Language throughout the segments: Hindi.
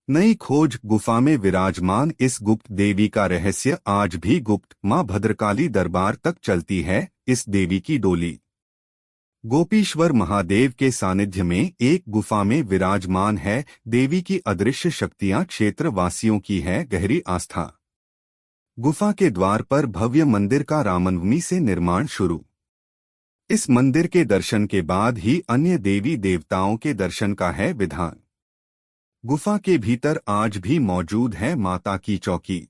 नई खोज गुफा में विराजमान इस गुप्त देवी का रहस्य आज भी गुप्त मां भद्रकाली दरबार तक चलती है। इस देवी की डोली गोपीश्वर महादेव के सानिध्य में एक गुफा में विराजमान है। देवी की अदृश्य शक्तियां क्षेत्र वासियों की है गहरी आस्था। गुफा के द्वार पर भव्य मंदिर का रामनवमी से निर्माण शुरू। इस मंदिर के दर्शन के बाद ही अन्य देवी देवताओं के दर्शन का है विधान। गुफा के भीतर आज भी मौजूद है माता की चौकी।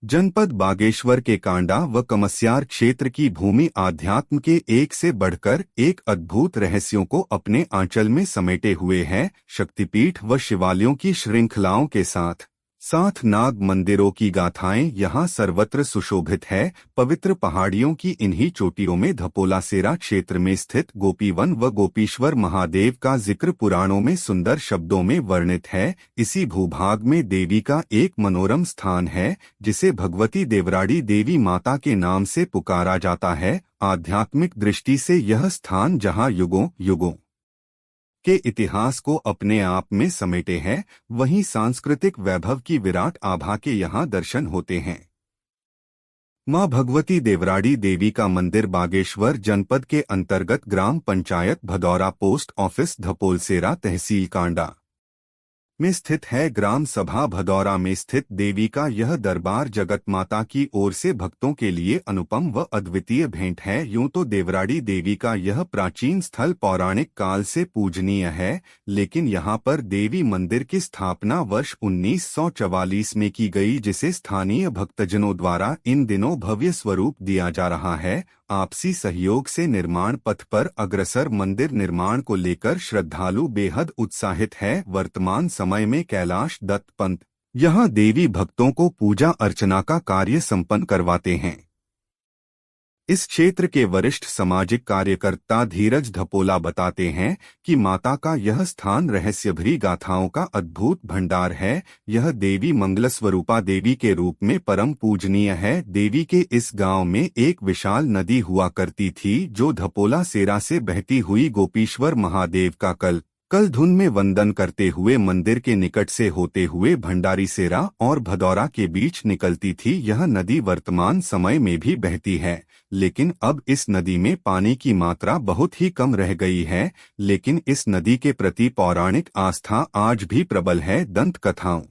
जनपद बागेश्वर के कांडा व कमस्यार क्षेत्र की भूमि आध्यात्म के एक से बढ़कर एक अद्भुत रहस्यों को अपने आंचल में समेटे हुए है। शक्तिपीठ व शिवालयों की श्रृंखलाओं के साथ साथ नाग मंदिरों की गाथाएं यहाँ सर्वत्र सुशोभित है। पवित्र पहाड़ियों की इन्हीं चोटियों में धपोलासेरा क्षेत्र में स्थित गोपीवन व गोपीश्वर महादेव का जिक्र पुराणों में सुंदर शब्दों में वर्णित है। इसी भूभाग में देवी का एक मनोरम स्थान है जिसे भगवती देवराड़ी देवी माता के नाम से पुकारा जाता है। आध्यात्मिक दृष्टि से यह स्थान जहाँ युगों युगों के इतिहास को अपने आप में समेटे हैं, वहीं सांस्कृतिक वैभव की विराट आभा के यहाँ दर्शन होते हैं। मां भगवती देवराड़ी देवी का मंदिर बागेश्वर जनपद के अंतर्गत ग्राम पंचायत भदौरा पोस्ट ऑफिस धपोलसेरा तहसील कांडा में स्थित है। ग्राम सभा भदौरा में स्थित देवी का यह दरबार जगत माता की ओर से भक्तों के लिए अनुपम व अद्वितीय भेंट है। यूं तो देवराड़ी देवी का यह प्राचीन स्थल पौराणिक काल से पूजनीय है, लेकिन यहाँ पर देवी मंदिर की स्थापना वर्ष 1944 में की गई, जिसे स्थानीय भक्तजनों द्वारा इन दिनों भव्य स्वरूप दिया जा रहा है। आपसी सहयोग से निर्माण पथ पर अग्रसर मंदिर निर्माण को लेकर श्रद्धालु बेहद उत्साहित है। वर्तमान समय में कैलाश दत्त पंत यहाँ देवी भक्तों को पूजा अर्चना का कार्य संपन्न करवाते हैं। इस क्षेत्र के वरिष्ठ सामाजिक कार्यकर्ता धीरज धपोला बताते हैं कि माता का यह स्थान रहस्यभरी गाथाओं का अद्भुत भंडार है। यह देवी मंगलस्वरूपा देवी के रूप में परम पूजनीय है। देवी के इस गांव में एक विशाल नदी हुआ करती थी जो धपोला सेरा से बहती हुई गोपीश्वर महादेव का कल धुन में वंदन करते हुए मंदिर के निकट से होते हुए भंडारी सेरा और भदौरा के बीच निकलती थी। यह नदी वर्तमान समय में भी बहती है, लेकिन अब इस नदी में पानी की मात्रा बहुत ही कम रह गई है। लेकिन इस नदी के प्रति पौराणिक आस्था आज भी प्रबल है। दंत कथाओं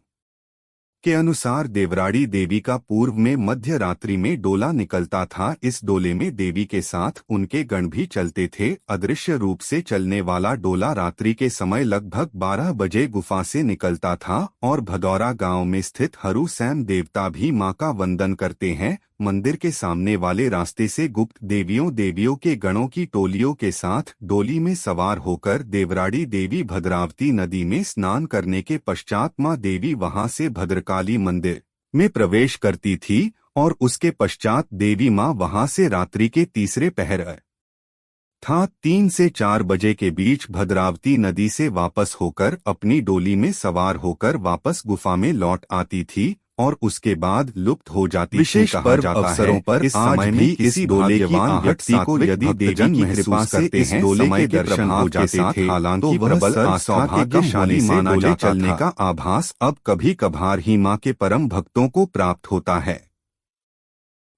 के अनुसार देवराड़ी देवी का पूर्व में मध्य रात्रि में डोला निकलता था। इस डोले में देवी के साथ उनके गण भी चलते थे। अदृश्य रूप से चलने वाला डोला रात्रि के समय लगभग 12 बजे गुफा से निकलता था और भदौरा गांव में स्थित हरु सैम देवता भी मां का वंदन करते हैं। मंदिर के सामने वाले रास्ते से गुप्त देवियों के गणों की टोलियों के साथ डोली में सवार होकर देवराड़ी देवी भद्रावती नदी में स्नान करने के पश्चात मां देवी वहां से भद्रकाली मंदिर में प्रवेश करती थी और उसके पश्चात देवी मां वहां से रात्रि के तीसरे पहर था 3 से 4 बजे के बीच भद्रावती नदी से वापस होकर अपनी डोली में सवार होकर वापस गुफा में लौट आती थी और उसके बाद लुप्त हो जाती। विशेष पर्व अवसरों पर इस समय में इसी डोले की व्यक्ति को यदि देवी की कृपा से इस डोले के दर्शन हो जाते थे, हालांकि प्रबल सौभाग्यशाली माना जाता था। चलने का आभास अब कभी कभार ही मां के परम भक्तों को प्राप्त होता है।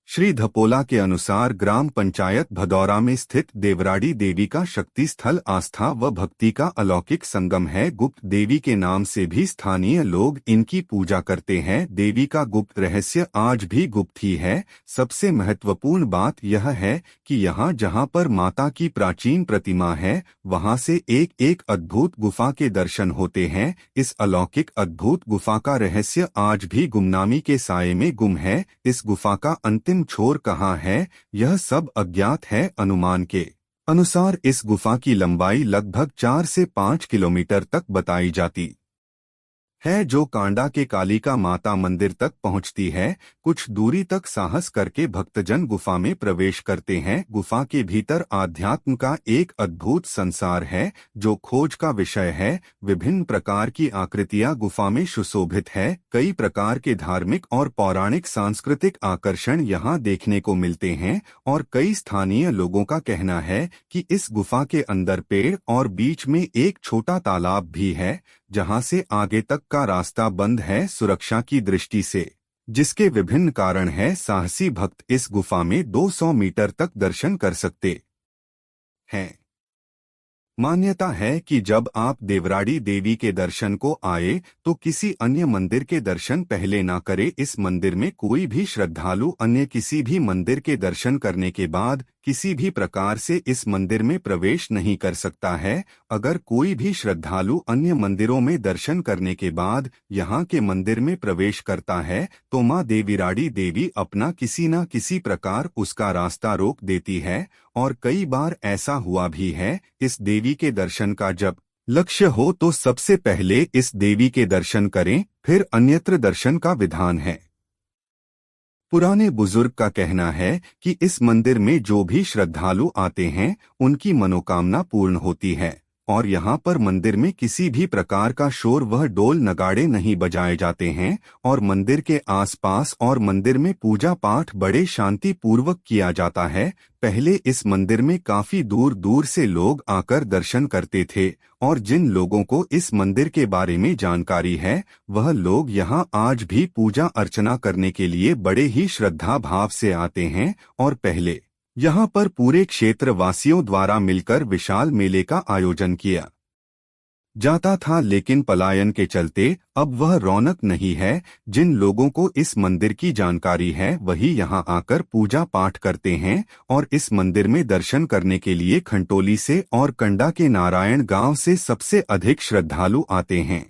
श्री धपोला के अनुसार ग्राम पंचायत भदौरा में स्थित देवराड़ी देवी का शक्ति स्थल आस्था व भक्ति का अलौकिक संगम है। गुप्त देवी के नाम से भी स्थानीय लोग इनकी पूजा करते हैं। देवी का गुप्त रहस्य आज भी गुप्त ही है। सबसे महत्वपूर्ण बात यह है कि यहाँ जहाँ पर माता की प्राचीन प्रतिमा है, वहाँ से एक एक अद्भुत गुफा के दर्शन होते हैं। इस अलौकिक अद्भुत गुफा का रहस्य आज भी गुमनामी के साये में गुम है। इस गुफा का अंतिम छोर कहाँ है, यह सब अज्ञात है। अनुमान के अनुसार इस गुफा की लंबाई लगभग 4 से 5 किलोमीटर तक बताई जाती है, जो कांडा के कालिका माता मंदिर तक पहुंचती है। कुछ दूरी तक साहस करके भक्तजन गुफा में प्रवेश करते हैं। गुफा के भीतर आध्यात्म का एक अद्भुत संसार है जो खोज का विषय है। विभिन्न प्रकार की आकृतियां गुफा में सुशोभित है। कई प्रकार के धार्मिक और पौराणिक सांस्कृतिक आकर्षण यहाँ देखने को मिलते हैं और कई स्थानीय लोगों का कहना है कि इस गुफा के अंदर पेड़ और बीच में एक छोटा तालाब भी है जहां से आगे तक का रास्ता बंद है सुरक्षा की दृष्टि से, जिसके विभिन्न कारण है। साहसी भक्त इस गुफा में 200 मीटर तक दर्शन कर सकते हैं। मान्यता है कि जब आप देवराड़ी देवी के दर्शन को आए तो किसी अन्य मंदिर के दर्शन पहले ना करे। इस मंदिर में कोई भी श्रद्धालु अन्य किसी भी मंदिर के दर्शन करने के बाद किसी भी प्रकार से इस मंदिर में प्रवेश नहीं कर सकता है। अगर कोई भी श्रद्धालु अन्य मंदिरों में दर्शन करने के बाद यहाँ के मंदिर में प्रवेश करता है तो माँ देवीराड़ी देवी अपना किसी न किसी प्रकार उसका रास्ता रोक देती है। और कई बार ऐसा हुआ भी है। इस देवी के दर्शन का जब लक्ष्य हो तो सबसे पहले इस देवी के दर्शन करें, फिर अन्यत्र दर्शन का विधान है। पुराने बुजुर्ग का कहना है कि इस मंदिर में जो भी श्रद्धालु आते हैं उनकी मनोकामना पूर्ण होती है। और यहाँ पर मंदिर में किसी भी प्रकार का शोर व ढोल नगाड़े नहीं बजाए जाते हैं। और मंदिर के आसपास और मंदिर में पूजा पाठ बड़े शांति पूर्वक किया जाता है। पहले इस मंदिर में काफी दूर दूर से लोग आकर दर्शन करते थे। और जिन लोगों को इस मंदिर के बारे में जानकारी है वह लोग यहाँ आज भी पूजा अर्चना करने के लिए बड़े ही श्रद्धा भाव से आते हैं। और पहले यहाँ पर पूरे क्षेत्र वासियों द्वारा मिलकर विशाल मेले का आयोजन किया जाता था, लेकिन पलायन के चलते अब वह रौनक नहीं है। जिन लोगों को इस मंदिर की जानकारी है वही यहाँ आकर पूजा पाठ करते हैं। और इस मंदिर में दर्शन करने के लिए खंटोली से और कंडा के नारायण गांव से सबसे अधिक श्रद्धालु आते हैं।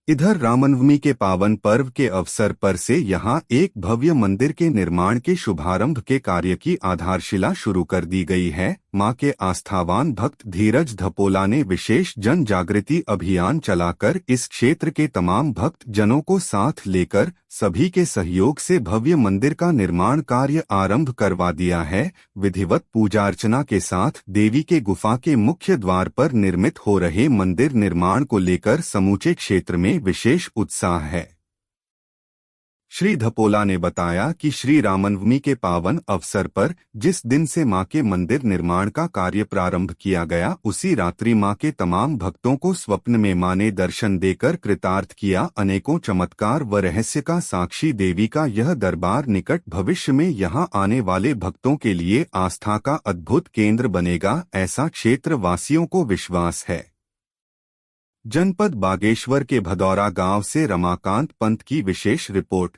इधर रामनवमी के पावन पर्व के अवसर पर से यहाँ एक भव्य मंदिर के निर्माण के शुभारंभ के कार्य की आधारशिला शुरू कर दी गई है। मां के आस्थावान भक्त धीरज धपोला ने विशेष जन जागृति अभियान चलाकर इस क्षेत्र के तमाम भक्त जनों को साथ लेकर सभी के सहयोग से भव्य मंदिर का निर्माण कार्य आरंभ करवा दिया है। विधिवत पूजा अर्चना के साथ देवी के गुफा के मुख्य द्वार पर निर्मित हो रहे मंदिर निर्माण को लेकर समूचे क्षेत्र में विशेष उत्साह है। श्री धपोला ने बताया कि श्री रामनवमी के पावन अवसर पर जिस दिन से मां के मंदिर निर्माण का कार्य प्रारंभ किया गया उसी रात्रि मां के तमाम भक्तों को स्वप्न में मां ने दर्शन देकर कृतार्थ किया। अनेकों चमत्कार व रहस्य का साक्षी देवी का यह दरबार निकट भविष्य में यहां आने वाले भक्तों के लिए आस्था का अद्भुत केंद्र बनेगा, ऐसा क्षेत्र वासियों को विश्वास है। जनपद बागेश्वर के भदौरा गांव से रमाकांत पंत की विशेष रिपोर्ट।